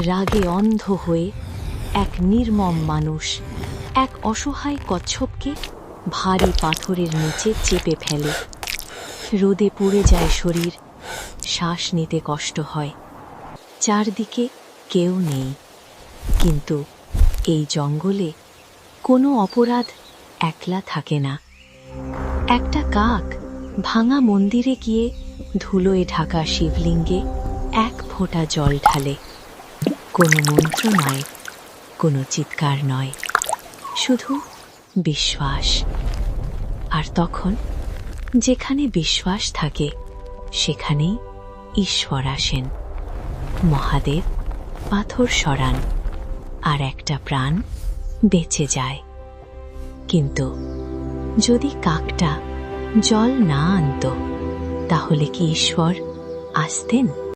রাগে অন্ধ হয়ে এক নির্মম মানুষ এক অসহায় কচ্ছপকে ভারী পাথরের নিচে চেপে ফেলে। রোদে পুড়ে যায় শরীর, শ্বাস নিতে কষ্ট হয়। চারদিকে কেউ নেই, কিন্তু এই জঙ্গলে কোনো অপরাধ একলা থাকে না। একটা কাক ভাঙা মন্দিরে গিয়ে ধুলোয় ঢাকা শিবলিঙ্গে এক ফোঁটা জল ঢালে। কোনো মন্ত্র নয়, কোনো চিৎকার নয়, শুধু বিশ্বাস। আর তখন যেখানে বিশ্বাস থাকে সেখানেই ঈশ্বর আসেন। মহাদেব পাথর সরান, আর একটা প্রাণ বেঁচে যায়। কিন্তু যদি কাকটা জল না আনতো, তাহলে কি ঈশ্বর আসতেন?